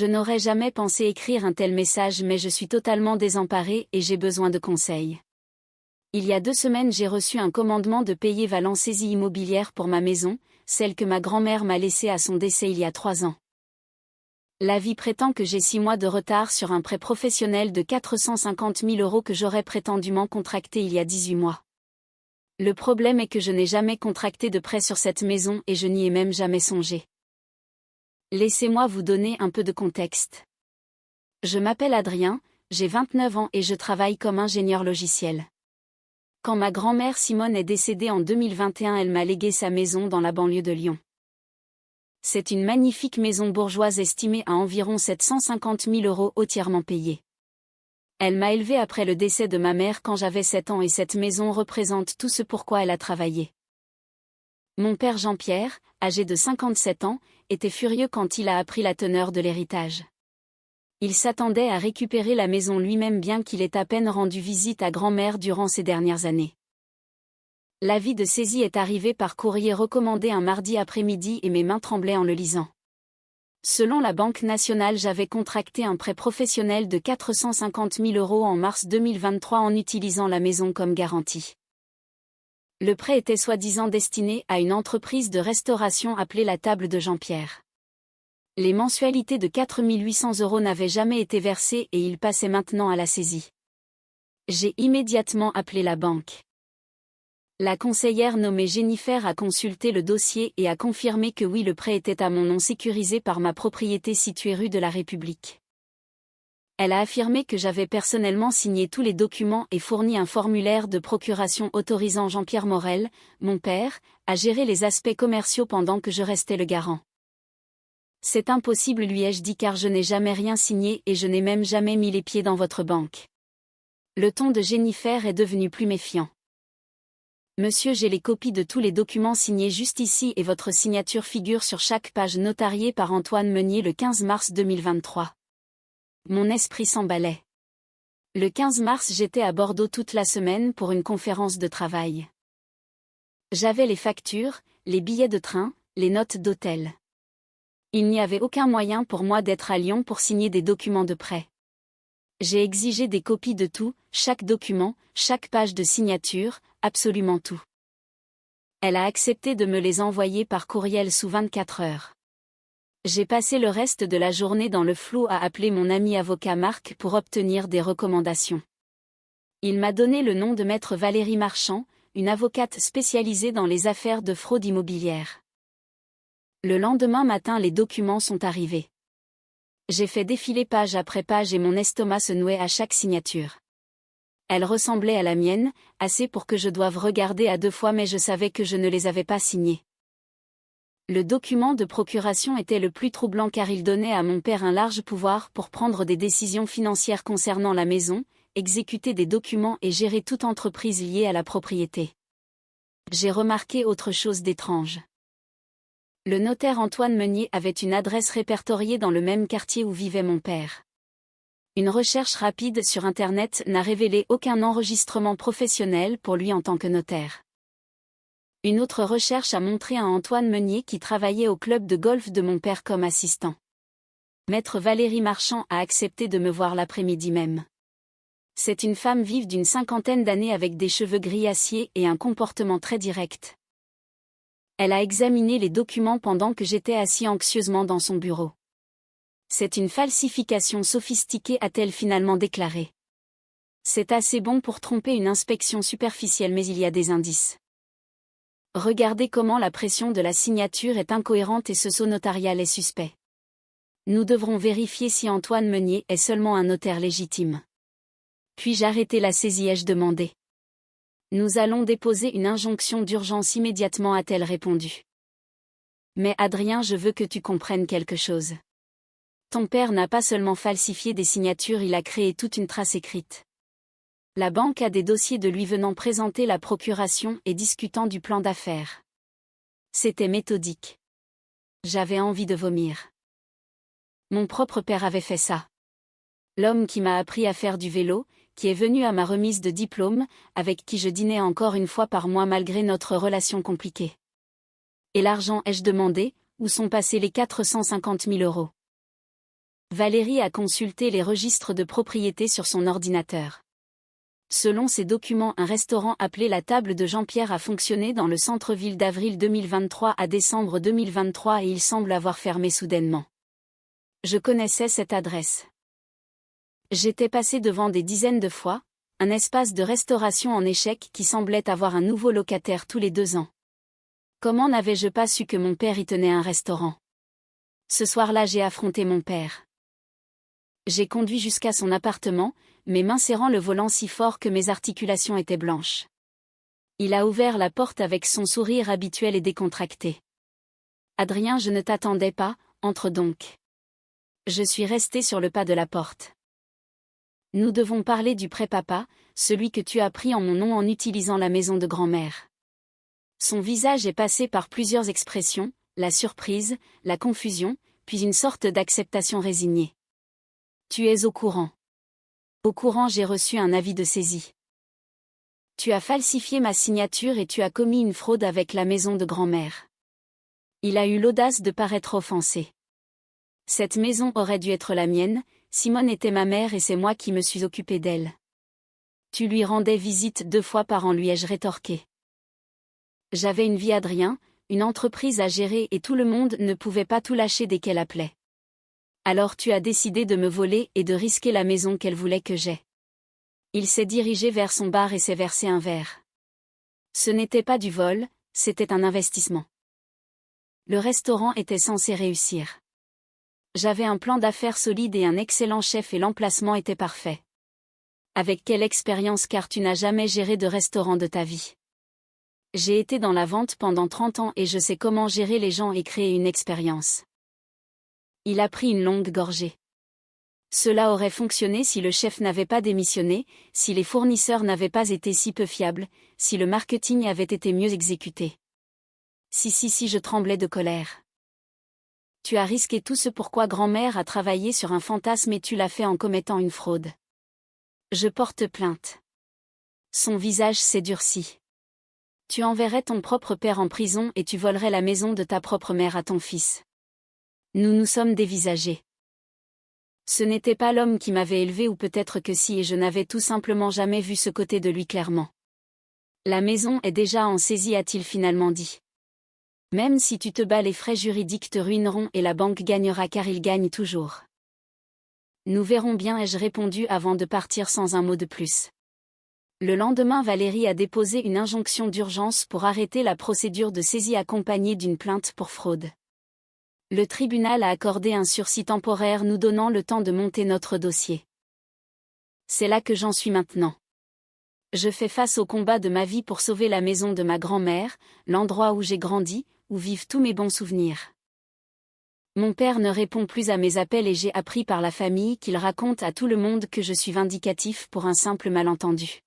Je n'aurais jamais pensé écrire un tel message, mais je suis totalement désemparée et j'ai besoin de conseils. Il y a 2 semaines, j'ai reçu un commandement de payer valant saisie immobilière pour ma maison, celle que ma grand-mère m'a laissée à son décès il y a 3 ans. L'avis prétend que j'ai 6 mois de retard sur un prêt professionnel de 450 000 € que j'aurais prétendument contracté il y a 18 mois. Le problème est que je n'ai jamais contracté de prêt sur cette maison et je n'y ai même jamais songé. Laissez-moi vous donner un peu de contexte. Je m'appelle Adrien, j'ai 29 ans et je travaille comme ingénieur logiciel. Quand ma grand-mère Simone est décédée en 2021, elle m'a légué sa maison dans la banlieue de Lyon. C'est une magnifique maison bourgeoise estimée à environ 750 000 € entièrement payée. Elle m'a élevée après le décès de ma mère quand j'avais 7 ans et cette maison représente tout ce pourquoi elle a travaillé. Mon père Jean-Pierre, âgé de 57 ans, était furieux quand il a appris la teneur de l'héritage. Il s'attendait à récupérer la maison lui-même bien qu'il ait à peine rendu visite à grand-mère durant ces dernières années. L'avis de saisie est arrivé par courrier recommandé un mardi après-midi et mes mains tremblaient en le lisant. Selon la Banque nationale, j'avais contracté un prêt professionnel de 450 000 € en mars 2023 en utilisant la maison comme garantie. Le prêt était soi-disant destiné à une entreprise de restauration appelée la Table de Jean-Pierre. Les mensualités de 4 800 € n'avaient jamais été versées et il passait maintenant à la saisie. J'ai immédiatement appelé la banque. La conseillère nommée Jennifer a consulté le dossier et a confirmé que oui, le prêt était à mon nom sécurisé par ma propriété située rue de la République. Elle a affirmé que j'avais personnellement signé tous les documents et fourni un formulaire de procuration autorisant Jean-Pierre Morel, mon père, à gérer les aspects commerciaux pendant que je restais le garant. C'est impossible, lui ai-je dit, car je n'ai jamais rien signé et je n'ai même jamais mis les pieds dans votre banque. Le ton de Jennifer est devenu plus méfiant. Monsieur, j'ai les copies de tous les documents signés juste ici et votre signature figure sur chaque page notariée par Antoine Meunier le 15 mars 2023. Mon esprit s'emballait. Le 15 mars, j'étais à Bordeaux toute la semaine pour une conférence de travail. J'avais les factures, les billets de train, les notes d'hôtel. Il n'y avait aucun moyen pour moi d'être à Lyon pour signer des documents de prêt. J'ai exigé des copies de tout, chaque document, chaque page de signature, absolument tout. Elle a accepté de me les envoyer par courriel sous 24 heures. J'ai passé le reste de la journée dans le flou à appeler mon ami avocat Marc pour obtenir des recommandations. Il m'a donné le nom de maître Valérie Marchand, une avocate spécialisée dans les affaires de fraude immobilière. Le lendemain matin, les documents sont arrivés. J'ai fait défiler page après page et mon estomac se nouait à chaque signature. Elle ressemblait à la mienne, assez pour que je doive regarder à 2 fois, mais je savais que je ne les avais pas signés. Le document de procuration était le plus troublant car il donnait à mon père un large pouvoir pour prendre des décisions financières concernant la maison, exécuter des documents et gérer toute entreprise liée à la propriété. J'ai remarqué autre chose d'étrange. Le notaire Antoine Meunier avait une adresse répertoriée dans le même quartier où vivait mon père. Une recherche rapide sur Internet n'a révélé aucun enregistrement professionnel pour lui en tant que notaire. Une autre recherche a montré un Antoine Meunier qui travaillait au club de golf de mon père comme assistant. Maître Valérie Marchand a accepté de me voir l'après-midi même. C'est une femme vive d'une 50aine d'années avec des cheveux gris acier et un comportement très direct. Elle a examiné les documents pendant que j'étais assis anxieusement dans son bureau. C'est une falsification sophistiquée, a-t-elle finalement déclaré. C'est assez bon pour tromper une inspection superficielle, mais il y a des indices. Regardez comment la pression de la signature est incohérente et ce sceau notarial est suspect. Nous devrons vérifier si Antoine Meunier est seulement un notaire légitime. Puis-je arrêter la saisie, ai-je demandé. Nous allons déposer une injonction d'urgence immédiatement, a-t-elle répondu. Mais Adrien, je veux que tu comprennes quelque chose. Ton père n'a pas seulement falsifié des signatures, il a créé toute une trace écrite. La banque a des dossiers de lui venant présenter la procuration et discutant du plan d'affaires. C'était méthodique. J'avais envie de vomir. Mon propre père avait fait ça. L'homme qui m'a appris à faire du vélo, qui est venu à ma remise de diplôme, avec qui je dînais encore une fois par mois malgré notre relation compliquée. Et l'argent, ai-je demandé, où sont passés les 450 000 €? Valérie a consulté les registres de propriété sur son ordinateur. Selon ces documents, un restaurant appelé La Table de Jean-Pierre a fonctionné dans le centre-ville d'avril 2023 à décembre 2023 et il semble avoir fermé soudainement. Je connaissais cette adresse. J'étais passé devant des dizaines de fois, un espace de restauration en échec qui semblait avoir un nouveau locataire tous les 2 ans. Comment n'avais-je pas su que mon père y tenait un restaurant? Ce soir-là, j'ai affronté mon père. J'ai conduit jusqu'à son appartement, mes mains serrant le volant si fort que mes articulations étaient blanches. Il a ouvert la porte avec son sourire habituel et décontracté. « Adrien, je ne t'attendais pas, entre donc. » Je suis restée sur le pas de la porte. « Nous devons parler du prêt papa, celui que tu as pris en mon nom en utilisant la maison de grand-mère. » Son visage est passé par plusieurs expressions, la surprise, la confusion, puis une sorte d'acceptation résignée. « Tu es au courant. » Au courant, j'ai reçu un avis de saisie. Tu as falsifié ma signature et tu as commis une fraude avec la maison de grand-mère. Il a eu l'audace de paraître offensé. Cette maison aurait dû être la mienne, Simone était ma mère et c'est moi qui me suis occupée d'elle. Tu lui rendais visite 2 fois par an, lui ai-je rétorqué. J'avais une vie, Adrien, une entreprise à gérer et tout le monde ne pouvait pas tout lâcher dès qu'elle appelait. Alors tu as décidé de me voler et de risquer la maison qu'elle voulait que j'aie. Il s'est dirigé vers son bar et s'est versé un verre. Ce n'était pas du vol, c'était un investissement. Le restaurant était censé réussir. J'avais un plan d'affaires solide et un excellent chef et l'emplacement était parfait. Avec quelle expérience, car tu n'as jamais géré de restaurant de ta vie. J'ai été dans la vente pendant 30 ans et je sais comment gérer les gens et créer une expérience. Il a pris une longue gorgée. Cela aurait fonctionné si le chef n'avait pas démissionné, si les fournisseurs n'avaient pas été si peu fiables, si le marketing avait été mieux exécuté. Si, je tremblais de colère. Tu as risqué tout ce pourquoi grand-mère a travaillé sur un fantasme et tu l'as fait en commettant une fraude. Je porte plainte. Son visage s'est durci. Tu enverrais ton propre père en prison et tu volerais la maison de ta propre mère à ton fils. Nous nous sommes dévisagés. Ce n'était pas l'homme qui m'avait élevé ou peut-être que si et je n'avais tout simplement jamais vu ce côté de lui clairement. La maison est déjà en saisie, a-t-il finalement dit. Même si tu te bats, les frais juridiques te ruineront et la banque gagnera car il gagne toujours. Nous verrons bien, ai-je répondu avant de partir sans un mot de plus. Le lendemain, Valérie a déposé une injonction d'urgence pour arrêter la procédure de saisie accompagnée d'une plainte pour fraude. Le tribunal a accordé un sursis temporaire nous donnant le temps de monter notre dossier. C'est là que j'en suis maintenant. Je fais face au combat de ma vie pour sauver la maison de ma grand-mère, l'endroit où j'ai grandi, où vivent tous mes bons souvenirs. Mon père ne répond plus à mes appels et j'ai appris par la famille qu'il raconte à tout le monde que je suis vindicatif pour un simple malentendu.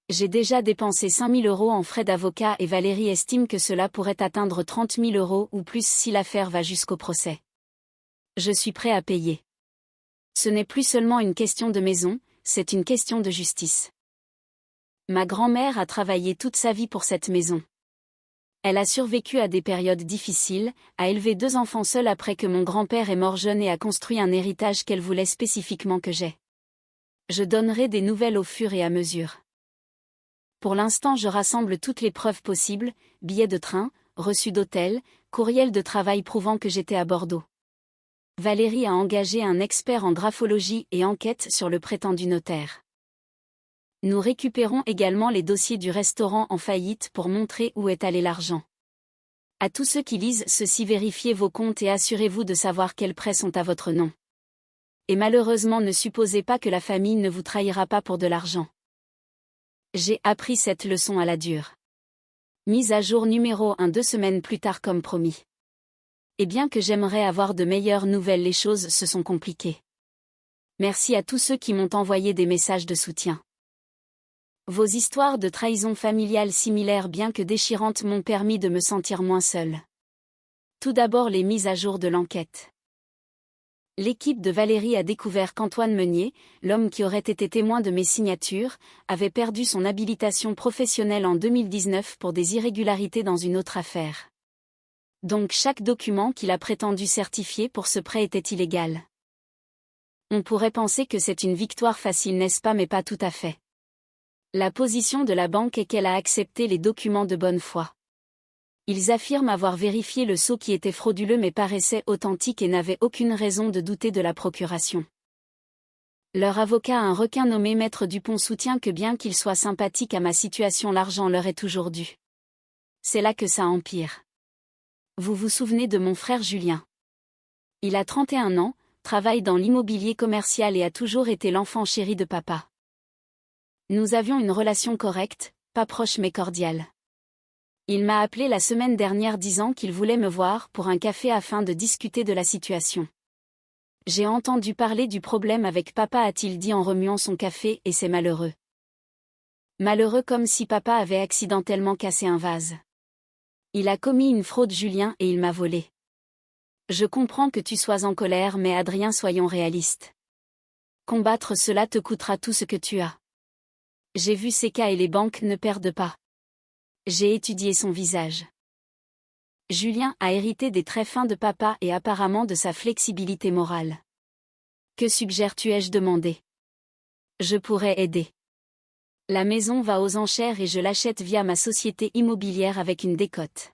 J'ai déjà dépensé 5 000 € en frais d'avocat et Valérie estime que cela pourrait atteindre 30 000 € ou plus si l'affaire va jusqu'au procès. Je suis prêt à payer. Ce n'est plus seulement une question de maison, c'est une question de justice. Ma grand-mère a travaillé toute sa vie pour cette maison. Elle a survécu à des périodes difficiles, a élevé 2 enfants seuls après que mon grand-père est mort jeune et a construit un héritage qu'elle voulait spécifiquement que j'aie. Je donnerai des nouvelles au fur et à mesure. Pour l'instant, je rassemble toutes les preuves possibles, billets de train, reçus d'hôtel, courriel de travail prouvant que j'étais à Bordeaux. Valérie a engagé un expert en graphologie et enquête sur le prétendu notaire. Nous récupérons également les dossiers du restaurant en faillite pour montrer où est allé l'argent. À tous ceux qui lisent ceci, vérifiez vos comptes et assurez-vous de savoir quels prêts sont à votre nom. Et malheureusement, ne supposez pas que la famille ne vous trahira pas pour de l'argent. J'ai appris cette leçon à la dure. Mise à jour numéro 1 2 semaines plus tard comme promis. Et bien que j'aimerais avoir de meilleures nouvelles, les choses se sont compliquées. Merci à tous ceux qui m'ont envoyé des messages de soutien. Vos histoires de trahison familiale similaires bien que déchirantes m'ont permis de me sentir moins seule. Tout d'abord, les mises à jour de l'enquête. L'équipe de Valérie a découvert qu'Antoine Meunier, l'homme qui aurait été témoin de mes signatures, avait perdu son habilitation professionnelle en 2019 pour des irrégularités dans une autre affaire. Donc chaque document qu'il a prétendu certifier pour ce prêt était illégal. On pourrait penser que c'est une victoire facile, n'est-ce pas, mais pas tout à fait. La position de la banque est qu'elle a accepté les documents de bonne foi. Ils affirment avoir vérifié le sceau qui était frauduleux mais paraissait authentique et n'avaient aucune raison de douter de la procuration. Leur avocat, un requin nommé Maître Dupont, soutient que bien qu'il soit sympathique à ma situation, l'argent leur est toujours dû. C'est là que ça empire. Vous vous souvenez de mon frère Julien? Il a 31 ans, travaille dans l'immobilier commercial et a toujours été l'enfant chéri de papa. Nous avions une relation correcte, pas proche mais cordiale. Il m'a appelé la semaine dernière disant qu'il voulait me voir pour un café afin de discuter de la situation. J'ai entendu parler du problème avec papa, a-t-il dit en remuant son café, et c'est malheureux. Malheureux comme si papa avait accidentellement cassé un vase. Il a commis une fraude, Julien, et il m'a volé. Je comprends que tu sois en colère, mais Adrien, soyons réalistes. Combattre cela te coûtera tout ce que tu as. J'ai vu ces cas et les banques ne perdent pas. J'ai étudié son visage. Julien a hérité des traits fins de papa et apparemment de sa flexibilité morale. Que suggères-tu, ai-je demandé. Je pourrais aider. La maison va aux enchères et je l'achète via ma société immobilière avec une décote.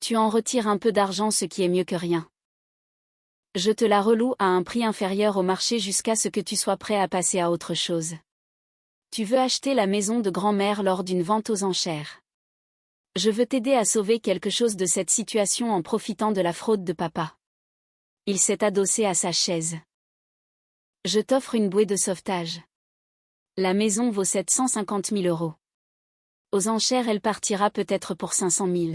Tu en retires un peu d'argent, ce qui est mieux que rien. Je te la reloue à un prix inférieur au marché jusqu'à ce que tu sois prêt à passer à autre chose. Tu veux acheter la maison de grand-mère lors d'une vente aux enchères. Je veux t'aider à sauver quelque chose de cette situation en profitant de la fraude de papa. Il s'est adossé à sa chaise. Je t'offre une bouée de sauvetage. La maison vaut 750 000 €. Aux enchères, elle partira peut-être pour 500 000.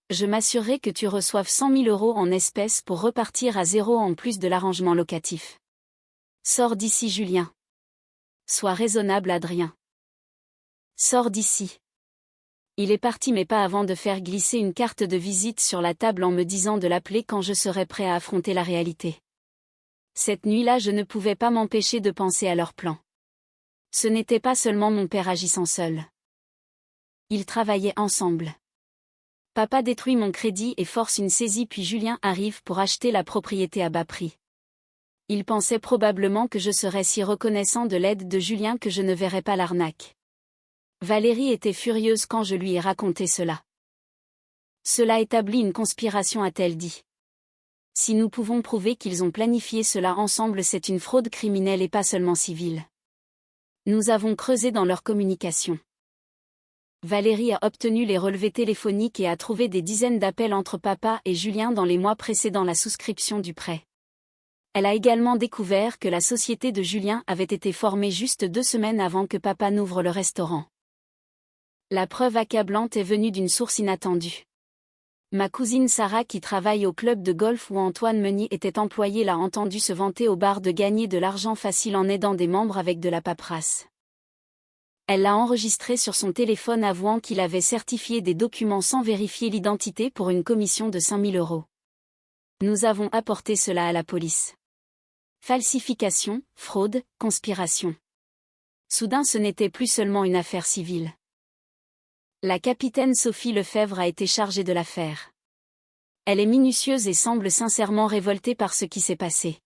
Je m'assurerai que tu reçoives 100 000 € en espèces pour repartir à zéro en plus de l'arrangement locatif. Sors d'ici, Julien. Sois raisonnable, Adrien. Sors d'ici. Il est parti, mais pas avant de faire glisser une carte de visite sur la table en me disant de l'appeler quand je serai prêt à affronter la réalité. Cette nuit-là, je ne pouvais pas m'empêcher de penser à leur plan. Ce n'était pas seulement mon père agissant seul. Ils travaillaient ensemble. Papa détruit mon crédit et force une saisie, puis Julien arrive pour acheter la propriété à bas prix. Il pensait probablement que je serais si reconnaissant de l'aide de Julien que je ne verrais pas l'arnaque. Valérie était furieuse quand je lui ai raconté cela. Cela établit une conspiration, a-t-elle dit. Si nous pouvons prouver qu'ils ont planifié cela ensemble, c'est une fraude criminelle et pas seulement civile. Nous avons creusé dans leur communication. Valérie a obtenu les relevés téléphoniques et a trouvé des dizaines d'appels entre papa et Julien dans les mois précédant la souscription du prêt. Elle a également découvert que la société de Julien avait été formée juste 2 semaines avant que papa n'ouvre le restaurant. La preuve accablante est venue d'une source inattendue. Ma cousine Sarah, qui travaille au club de golf où Antoine Meunier était employé, l'a entendu se vanter au bar de gagner de l'argent facile en aidant des membres avec de la paperasse. Elle l'a enregistré sur son téléphone, avouant qu'il avait certifié des documents sans vérifier l'identité pour une commission de 5 000 €. Nous avons apporté cela à la police. Falsification, fraude, conspiration. Soudain, ce n'était plus seulement une affaire civile. La capitaine Sophie Lefebvre a été chargée de l'affaire. Elle est minutieuse et semble sincèrement révoltée par ce qui s'est passé.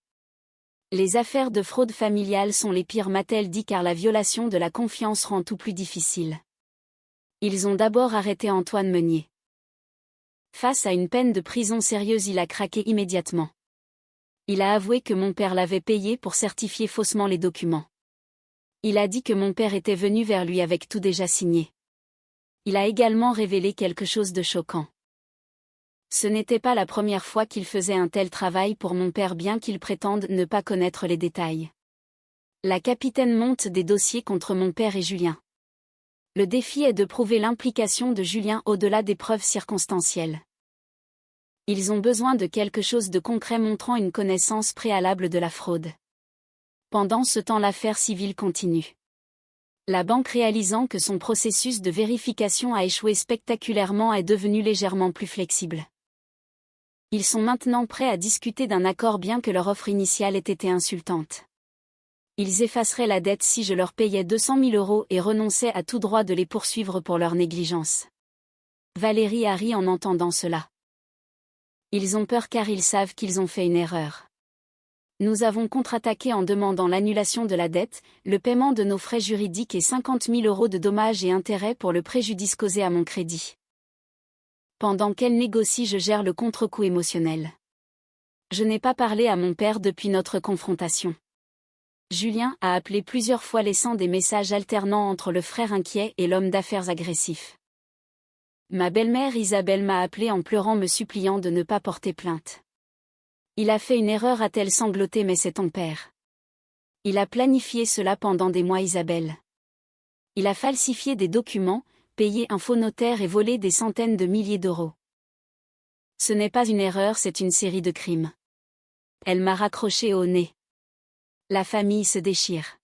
Les affaires de fraude familiale sont les pires, m'a-t-elle dit, car la violation de la confiance rend tout plus difficile. Ils ont d'abord arrêté Antoine Meunier. Face à une peine de prison sérieuse, il a craqué immédiatement. Il a avoué que mon père l'avait payé pour certifier faussement les documents. Il a dit que mon père était venu vers lui avec tout déjà signé. Il a également révélé quelque chose de choquant. Ce n'était pas la première fois qu'il faisait un tel travail pour mon père, bien qu'il prétende ne pas connaître les détails. La capitaine monte des dossiers contre mon père et Julien. Le défi est de prouver l'implication de Julien au-delà des preuves circonstancielles. Ils ont besoin de quelque chose de concret montrant une connaissance préalable de la fraude. Pendant ce temps, l'affaire civile continue. La banque, réalisant que son processus de vérification a échoué spectaculairement, est devenue légèrement plus flexible. Ils sont maintenant prêts à discuter d'un accord, bien que leur offre initiale ait été insultante. Ils effaceraient la dette si je leur payais 200 000 € et renonçaient à tout droit de les poursuivre pour leur négligence. Valérie a ri en entendant cela. Ils ont peur car ils savent qu'ils ont fait une erreur. Nous avons contre-attaqué en demandant l'annulation de la dette, le paiement de nos frais juridiques et 50 000 € de dommages et intérêts pour le préjudice causé à mon crédit. Pendant qu'elle négocie, je gère le contre-coup émotionnel. Je n'ai pas parlé à mon père depuis notre confrontation. Julien a appelé plusieurs fois laissant des messages alternant entre le frère inquiet et l'homme d'affaires agressif. Ma belle-mère Isabelle m'a appelé en pleurant me suppliant de ne pas porter plainte. Il a fait une erreur, a-t-elle sangloté, mais c'est ton père. Il a planifié cela pendant des mois, Isabelle. Il a falsifié des documents, payé un faux notaire et volé des centaines de milliers d'euros. Ce n'est pas une erreur, c'est une série de crimes. Elle m'a raccroché au nez. La famille se déchire.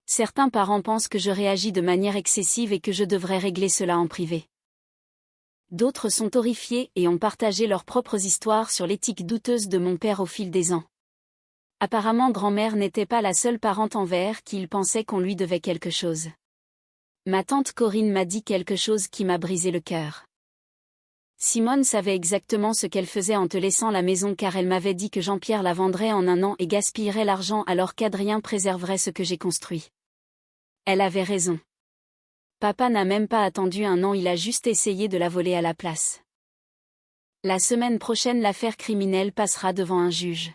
Certains parents pensent que je réagis de manière excessive et que je devrais régler cela en privé. D'autres sont horrifiés et ont partagé leurs propres histoires sur l'éthique douteuse de mon père au fil des ans. Apparemment, grand-mère n'était pas la seule parente envers qui il pensait qu'on lui devait quelque chose. Ma tante Corinne m'a dit quelque chose qui m'a brisé le cœur. Simone savait exactement ce qu'elle faisait en te laissant la maison, car elle m'avait dit que Jean-Pierre la vendrait en un an et gaspillerait l'argent alors qu'Adrien préserverait ce que j'ai construit. Elle avait raison. Papa n'a même pas attendu un an, il a juste essayé de la voler à la place. La semaine prochaine, l'affaire criminelle passera devant un juge.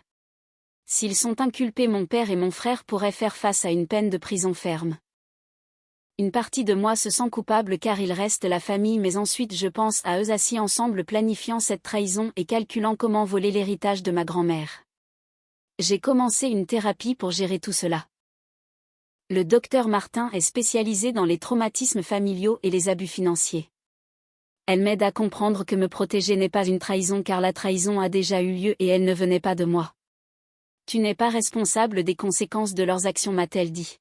S'ils sont inculpés, mon père et mon frère pourraient faire face à une peine de prison ferme. Une partie de moi se sent coupable car il reste la famille, mais ensuite je pense à eux assis ensemble planifiant cette trahison et calculant comment voler l'héritage de ma grand-mère. J'ai commencé une thérapie pour gérer tout cela. Le docteur Martin est spécialisé dans les traumatismes familiaux et les abus financiers. Elle m'aide à comprendre que me protéger n'est pas une trahison car la trahison a déjà eu lieu et elle ne venait pas de moi. Tu n'es pas responsable des conséquences de leurs actions, m'a-t-elle dit.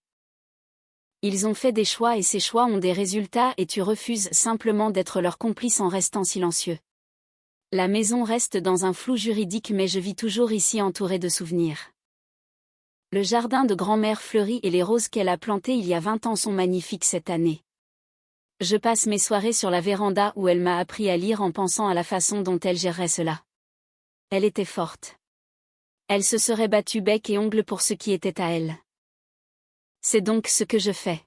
Ils ont fait des choix et ces choix ont des résultats et tu refuses simplement d'être leur complice en restant silencieux. La maison reste dans un flou juridique mais je vis toujours ici entourée de souvenirs. Le jardin de grand-mère fleurit et les roses qu'elle a plantées il y a 20 ans sont magnifiques cette année. Je passe mes soirées sur la véranda où elle m'a appris à lire en pensant à la façon dont elle gérerait cela. Elle était forte. Elle se serait battue bec et ongles pour ce qui était à elle. C'est donc ce que je fais.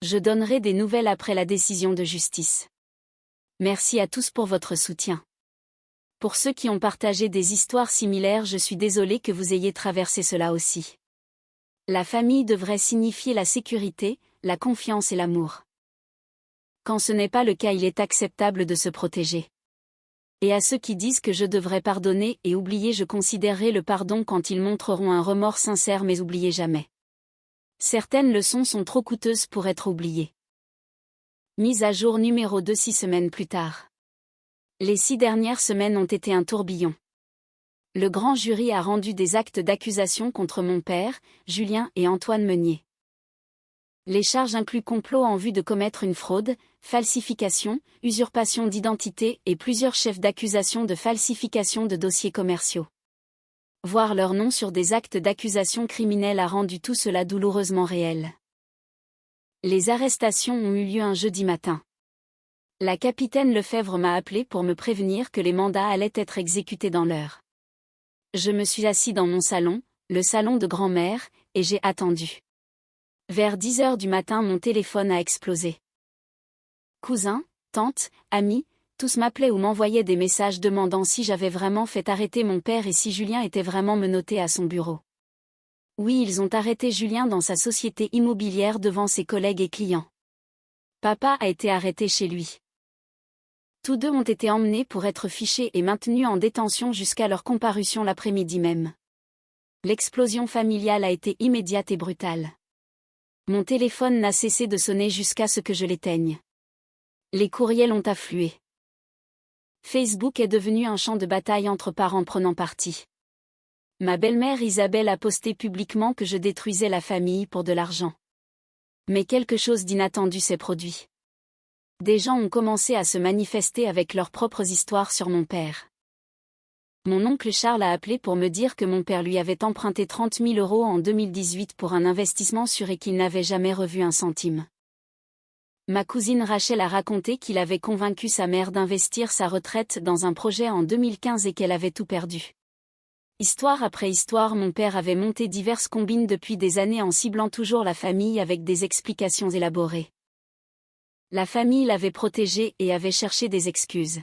Je donnerai des nouvelles après la décision de justice. Merci à tous pour votre soutien. Pour ceux qui ont partagé des histoires similaires, je suis désolée que vous ayez traversé cela aussi. La famille devrait signifier la sécurité, la confiance et l'amour. Quand ce n'est pas le cas, il est acceptable de se protéger. Et à ceux qui disent que je devrais pardonner et oublier, je considérerai le pardon quand ils montreront un remords sincère, mais oubliez jamais. Certaines leçons sont trop coûteuses pour être oubliées. Mise à jour numéro 2 6 semaines plus tard. Les 6 dernières semaines ont été un tourbillon. Le grand jury a rendu des actes d'accusation contre mon père, Julien et Antoine Meunier. Les charges incluent complot en vue de commettre une fraude, falsification, usurpation d'identité et plusieurs chefs d'accusation de falsification de dossiers commerciaux. Voir leur nom sur des actes d'accusation criminelle a rendu tout cela douloureusement réel. Les arrestations ont eu lieu un jeudi matin. La capitaine Lefebvre m'a appelé pour me prévenir que les mandats allaient être exécutés dans l'heure. Je me suis assis dans mon salon, le salon de grand-mère, et j'ai attendu. Vers 10 h du matin, mon téléphone a explosé. Cousins, tantes, amis, tous m'appelaient ou m'envoyaient des messages demandant si j'avais vraiment fait arrêter mon père et si Julien était vraiment menotté à son bureau. Oui, ils ont arrêté Julien dans sa société immobilière devant ses collègues et clients. Papa a été arrêté chez lui. Tous deux ont été emmenés pour être fichés et maintenus en détention jusqu'à leur comparution l'après-midi même. L'explosion familiale a été immédiate et brutale. Mon téléphone n'a cessé de sonner jusqu'à ce que je l'éteigne. Les courriels ont afflué. Facebook est devenu un champ de bataille entre parents prenant parti. Ma belle-mère Isabelle a posté publiquement que je détruisais la famille pour de l'argent. Mais quelque chose d'inattendu s'est produit. Des gens ont commencé à se manifester avec leurs propres histoires sur mon père. Mon oncle Charles a appelé pour me dire que mon père lui avait emprunté 30 000 € en 2018 pour un investissement sûr et qu'il n'avait jamais revu un centime. Ma cousine Rachel a raconté qu'il avait convaincu sa mère d'investir sa retraite dans un projet en 2015 et qu'elle avait tout perdu. Histoire après histoire, mon père avait monté diverses combines depuis des années en ciblant toujours la famille avec des explications élaborées. La famille l'avait protégé et avait cherché des excuses.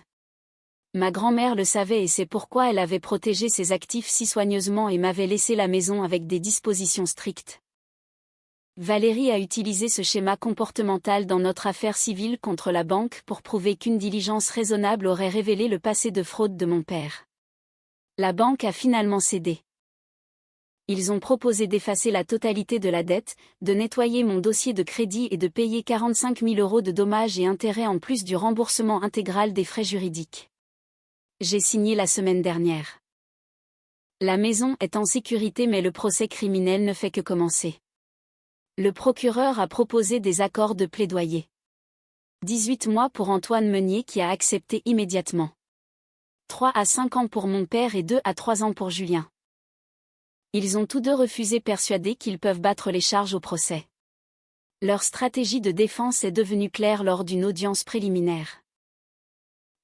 Ma grand-mère le savait et c'est pourquoi elle avait protégé ses actifs si soigneusement et m'avait laissé la maison avec des dispositions strictes. Valérie a utilisé ce schéma comportemental dans notre affaire civile contre la banque pour prouver qu'une diligence raisonnable aurait révélé le passé de fraude de mon père. La banque a finalement cédé. Ils ont proposé d'effacer la totalité de la dette, de nettoyer mon dossier de crédit et de payer 45 000 € de dommages et intérêts en plus du remboursement intégral des frais juridiques. J'ai signé la semaine dernière. La maison est en sécurité mais le procès criminel ne fait que commencer. Le procureur a proposé des accords de plaidoyer. 18 mois pour Antoine Meunier qui a accepté immédiatement. 3 à 5 ans pour mon père et 2 à 3 ans pour Julien. Ils ont tous deux refusé, persuadés qu'ils peuvent battre les charges au procès. Leur stratégie de défense est devenue claire lors d'une audience préliminaire.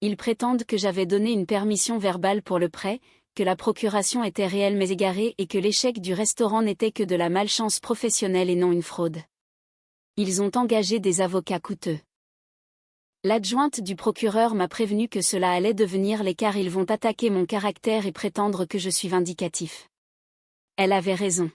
Ils prétendent que j'avais donné une permission verbale pour le prêt, que la procuration était réelle mais égarée et que l'échec du restaurant n'était que de la malchance professionnelle et non une fraude. Ils ont engagé des avocats coûteux. L'adjointe du procureur m'a prévenu que cela allait devenir les car ils vont attaquer mon caractère et prétendre que je suis vindicatif. Elle avait raison.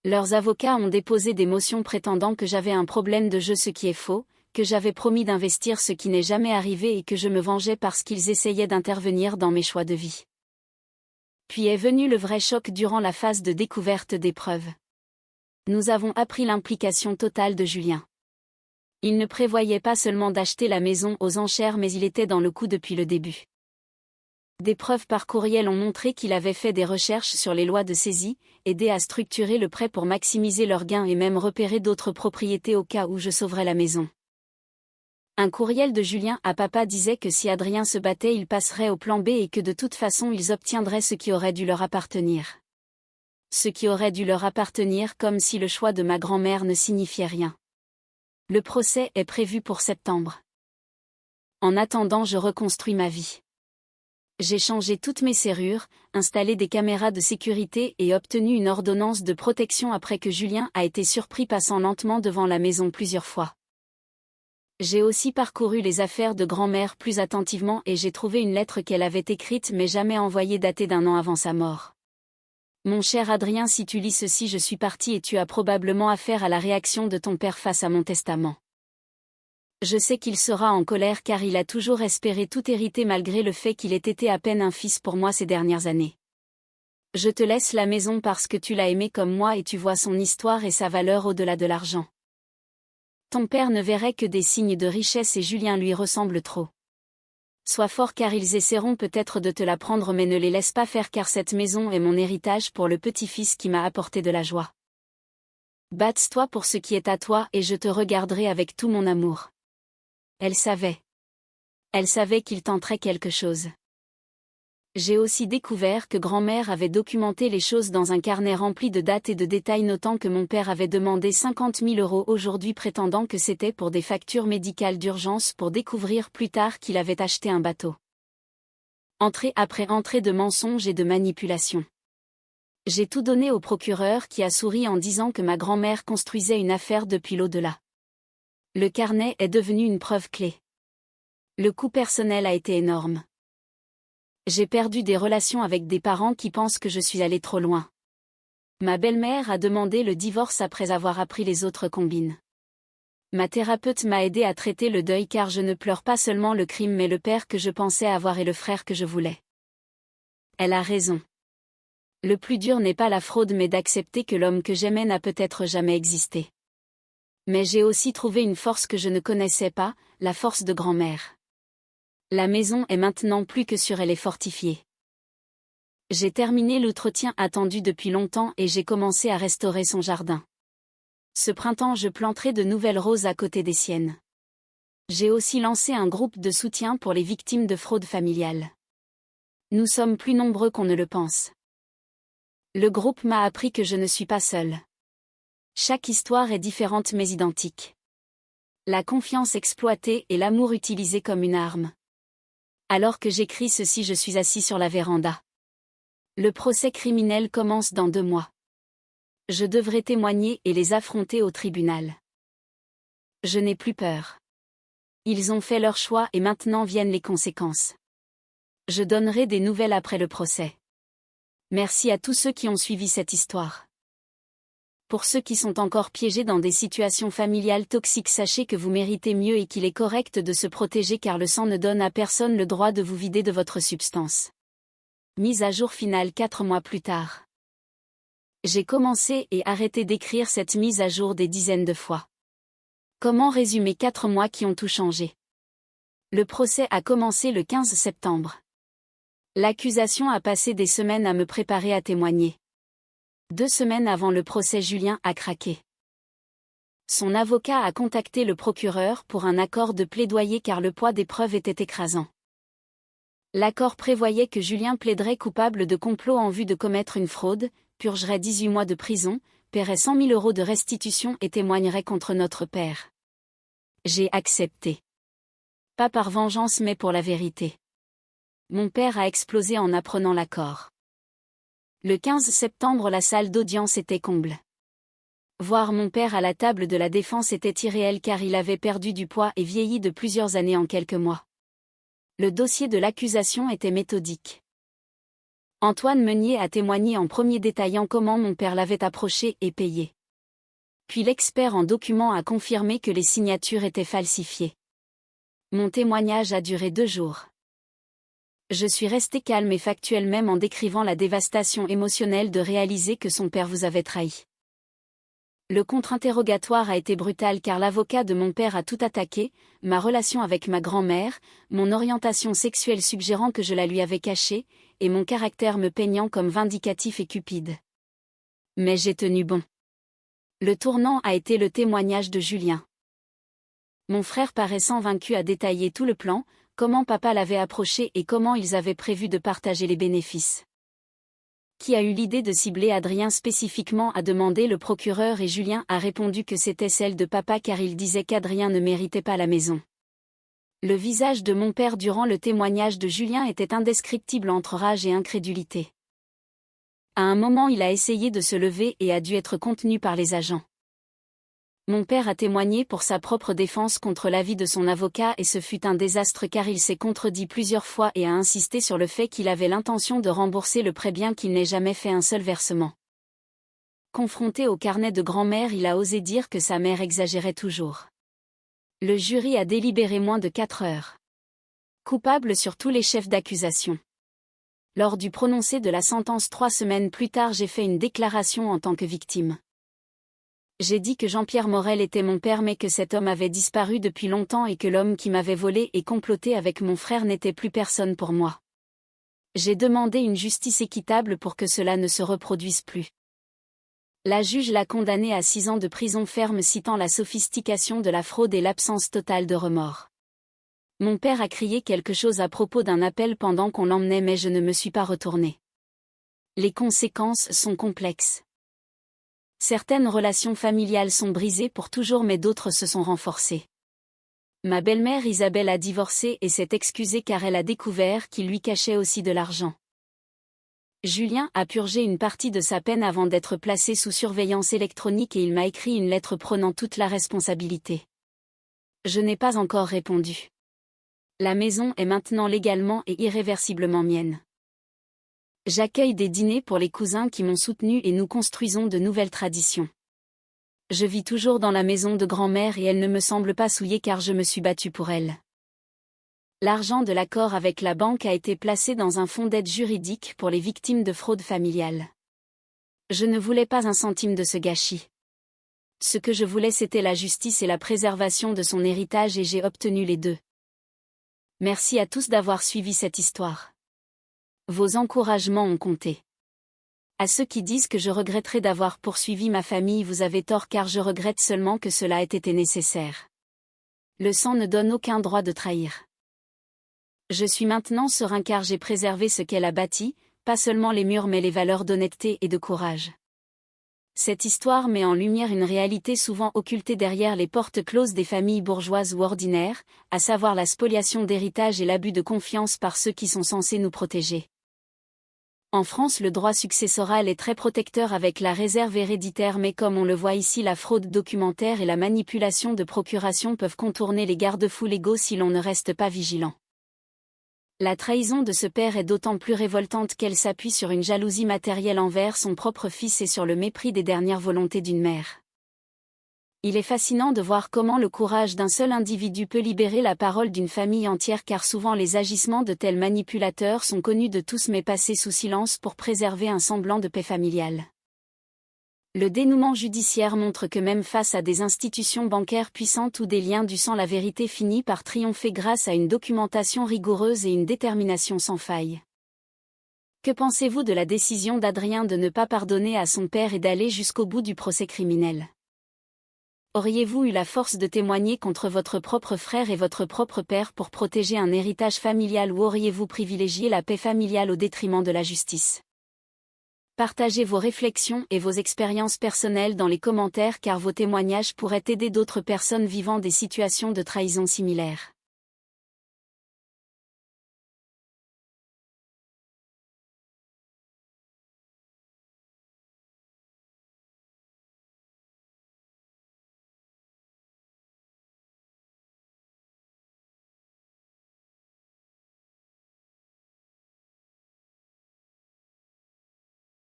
Leurs avocats ont déposé des motions prétendant que j'avais un problème de jeu, ce qui est faux, que j'avais promis d'investir, ce qui n'est jamais arrivé, et que je me vengeais parce qu'ils essayaient d'intervenir dans mes choix de vie. Puis est venu le vrai choc durant la phase de découverte des preuves. Nous avons appris l'implication totale de Julien. Il ne prévoyait pas seulement d'acheter la maison aux enchères mais il était dans le coup depuis le début. Des preuves par courriel ont montré qu'il avait fait des recherches sur les lois de saisie, aidé à structurer le prêt pour maximiser leurs gains et même repérer d'autres propriétés au cas où je sauverais la maison. Un courriel de Julien à papa disait que si Adrien se battait, il passerait au plan B et que de toute façon ils obtiendraient ce qui aurait dû leur appartenir. Ce qui aurait dû leur appartenir, comme si le choix de ma grand-mère ne signifiait rien. Le procès est prévu pour septembre. En attendant, je reconstruis ma vie. J'ai changé toutes mes serrures, installé des caméras de sécurité et obtenu une ordonnance de protection après que Julien a été surpris passant lentement devant la maison plusieurs fois. J'ai aussi parcouru les affaires de grand-mère plus attentivement et j'ai trouvé une lettre qu'elle avait écrite mais jamais envoyée, datée d'1 an avant sa mort. Mon cher Adrien, si tu lis ceci, je suis parti et tu as probablement affaire à la réaction de ton père face à mon testament. Je sais qu'il sera en colère car il a toujours espéré tout hériter malgré le fait qu'il ait été à peine un fils pour moi ces dernières années. Je te laisse la maison parce que tu l'as aimé comme moi et tu vois son histoire et sa valeur au-delà de l'argent. Ton père ne verrait que des signes de richesse et Julien lui ressemble trop. Sois fort car ils essaieront peut-être de te la prendre mais ne les laisse pas faire car cette maison est mon héritage pour le petit-fils qui m'a apporté de la joie. Batte-toi pour ce qui est à toi et je te regarderai avec tout mon amour. Elle savait. Elle savait qu'il tenterait quelque chose. J'ai aussi découvert que grand-mère avait documenté les choses dans un carnet rempli de dates et de détails, notant que mon père avait demandé 50 000 € aujourd'hui, prétendant que c'était pour des factures médicales d'urgence, pour découvrir plus tard qu'il avait acheté un bateau. Entrée après entrée de mensonges et de manipulations. J'ai tout donné au procureur qui a souri en disant que ma grand-mère construisait une affaire depuis l'au-delà. Le carnet est devenu une preuve clé. Le coût personnel a été énorme. J'ai perdu des relations avec des parents qui pensent que je suis allée trop loin. Ma belle-mère a demandé le divorce après avoir appris les autres combines. Ma thérapeute m'a aidé à traiter le deuil car je ne pleure pas seulement le crime mais le père que je pensais avoir et le frère que je voulais. Elle a raison. Le plus dur n'est pas la fraude mais d'accepter que l'homme que j'aimais n'a peut-être jamais existé. Mais j'ai aussi trouvé une force que je ne connaissais pas, la force de grand-mère. La maison est maintenant plus que sûre, elle est fortifiée. J'ai terminé l'entretien attendu depuis longtemps et j'ai commencé à restaurer son jardin. Ce printemps, je planterai de nouvelles roses à côté des siennes. J'ai aussi lancé un groupe de soutien pour les victimes de fraude familiale. Nous sommes plus nombreux qu'on ne le pense. Le groupe m'a appris que je ne suis pas seule. Chaque histoire est différente mais identique. La confiance exploitée et l'amour utilisé comme une arme. Alors que j'écris ceci, je suis assis sur la véranda. Le procès criminel commence dans 2 mois. Je devrais témoigner et les affronter au tribunal. Je n'ai plus peur. Ils ont fait leur choix et maintenant viennent les conséquences. Je donnerai des nouvelles après le procès. Merci à tous ceux qui ont suivi cette histoire. Pour ceux qui sont encore piégés dans des situations familiales toxiques, sachez que vous méritez mieux et qu'il est correct de se protéger car le sang ne donne à personne le droit de vous vider de votre substance. Mise à jour finale 4 mois plus tard. J'ai commencé et arrêté d'écrire cette mise à jour des dizaines de fois. Comment résumer 4 mois qui ont tout changé? Le procès a commencé le 15 septembre. L'accusation a passé des semaines à me préparer à témoigner. 2 semaines avant le procès, Julien a craqué. Son avocat a contacté le procureur pour un accord de plaidoyer car le poids des preuves était écrasant. L'accord prévoyait que Julien plaiderait coupable de complot en vue de commettre une fraude, purgerait 18 mois de prison, paierait 100 000 € de restitution et témoignerait contre notre père. J'ai accepté. Pas par vengeance mais pour la vérité. Mon père a explosé en apprenant l'accord. Le 15 septembre, la salle d'audience était comble. Voir mon père à la table de la défense était irréel car il avait perdu du poids et vieilli de plusieurs années en quelques mois. Le dossier de l'accusation était méthodique. Antoine Meunier a témoigné en premier détaillant comment mon père l'avait approché et payé. Puis l'expert en documents a confirmé que les signatures étaient falsifiées. Mon témoignage a duré 2 jours. Je suis resté calme et factuel même en décrivant la dévastation émotionnelle de réaliser que son père vous avait trahi. Le contre-interrogatoire a été brutal car l'avocat de mon père a tout attaqué, ma relation avec ma grand-mère, mon orientation sexuelle suggérant que je la lui avais cachée, et mon caractère me peignant comme vindicatif et cupide. Mais j'ai tenu bon. Le tournant a été le témoignage de Julien. Mon frère paraissant vaincu a détaillé tout le plan, comment papa l'avait approché et comment ils avaient prévu de partager les bénéfices. Qui a eu l'idée de cibler Adrien spécifiquement, a demandé le procureur et Julien a répondu que c'était celle de papa car il disait qu'Adrien ne méritait pas la maison. Le visage de mon père durant le témoignage de Julien était indescriptible entre rage et incrédulité. À un moment il a essayé de se lever et a dû être contenu par les agents. Mon père a témoigné pour sa propre défense contre l'avis de son avocat et ce fut un désastre car il s'est contredit plusieurs fois et a insisté sur le fait qu'il avait l'intention de rembourser le prêt bien qu'il n'ait jamais fait un seul versement. Confronté au carnet de grand-mère, il a osé dire que sa mère exagérait toujours. Le jury a délibéré moins de 4 heures. Coupable sur tous les chefs d'accusation. Lors du prononcé de la sentence 3 semaines plus tard, j'ai fait une déclaration en tant que victime. J'ai dit que Jean-Pierre Morel était mon père mais que cet homme avait disparu depuis longtemps et que l'homme qui m'avait volé et comploté avec mon frère n'était plus personne pour moi. J'ai demandé une justice équitable pour que cela ne se reproduise plus. La juge l'a condamné à 6 ans de prison ferme citant la sophistication de la fraude et l'absence totale de remords. Mon père a crié quelque chose à propos d'un appel pendant qu'on l'emmenait mais je ne me suis pas retournée. Les conséquences sont complexes. Certaines relations familiales sont brisées pour toujours mais d'autres se sont renforcées. Ma belle-mère Isabelle a divorcé et s'est excusée car elle a découvert qu'il lui cachait aussi de l'argent. Julien a purgé une partie de sa peine avant d'être placé sous surveillance électronique et il m'a écrit une lettre prenant toute la responsabilité. Je n'ai pas encore répondu. La maison est maintenant légalement et irréversiblement mienne. J'accueille des dîners pour les cousins qui m'ont soutenu et nous construisons de nouvelles traditions. Je vis toujours dans la maison de grand-mère et elle ne me semble pas souillée car je me suis battue pour elle. L'argent de l'accord avec la banque a été placé dans un fonds d'aide juridique pour les victimes de fraude familiale. Je ne voulais pas un centime de ce gâchis. Ce que je voulais c'était la justice et la préservation de son héritage et j'ai obtenu les deux. Merci à tous d'avoir suivi cette histoire. Vos encouragements ont compté. À ceux qui disent que je regretterais d'avoir poursuivi ma famille, vous avez tort car je regrette seulement que cela ait été nécessaire. Le sang ne donne aucun droit de trahir. Je suis maintenant serein car j'ai préservé ce qu'elle a bâti, pas seulement les murs mais les valeurs d'honnêteté et de courage. Cette histoire met en lumière une réalité souvent occultée derrière les portes closes des familles bourgeoises ou ordinaires, à savoir la spoliation d'héritage et l'abus de confiance par ceux qui sont censés nous protéger. En France, le droit successoral est très protecteur avec la réserve héréditaire, mais comme on le voit ici, la fraude documentaire et la manipulation de procuration peuvent contourner les garde-fous légaux si l'on ne reste pas vigilant. La trahison de ce père est d'autant plus révoltante qu'elle s'appuie sur une jalousie matérielle envers son propre fils et sur le mépris des dernières volontés d'une mère. Il est fascinant de voir comment le courage d'un seul individu peut libérer la parole d'une famille entière, car souvent les agissements de tels manipulateurs sont connus de tous mais passés sous silence pour préserver un semblant de paix familiale. Le dénouement judiciaire montre que même face à des institutions bancaires puissantes ou des liens du sang, la vérité finit par triompher grâce à une documentation rigoureuse et une détermination sans faille. Que pensez-vous de la décision d'Adrien de ne pas pardonner à son père et d'aller jusqu'au bout du procès criminel ? Auriez-vous eu la force de témoigner contre votre propre frère et votre propre père pour protéger un héritage familial, ou auriez-vous privilégié la paix familiale au détriment de la justice ? Partagez vos réflexions et vos expériences personnelles dans les commentaires, car vos témoignages pourraient aider d'autres personnes vivant des situations de trahison similaires.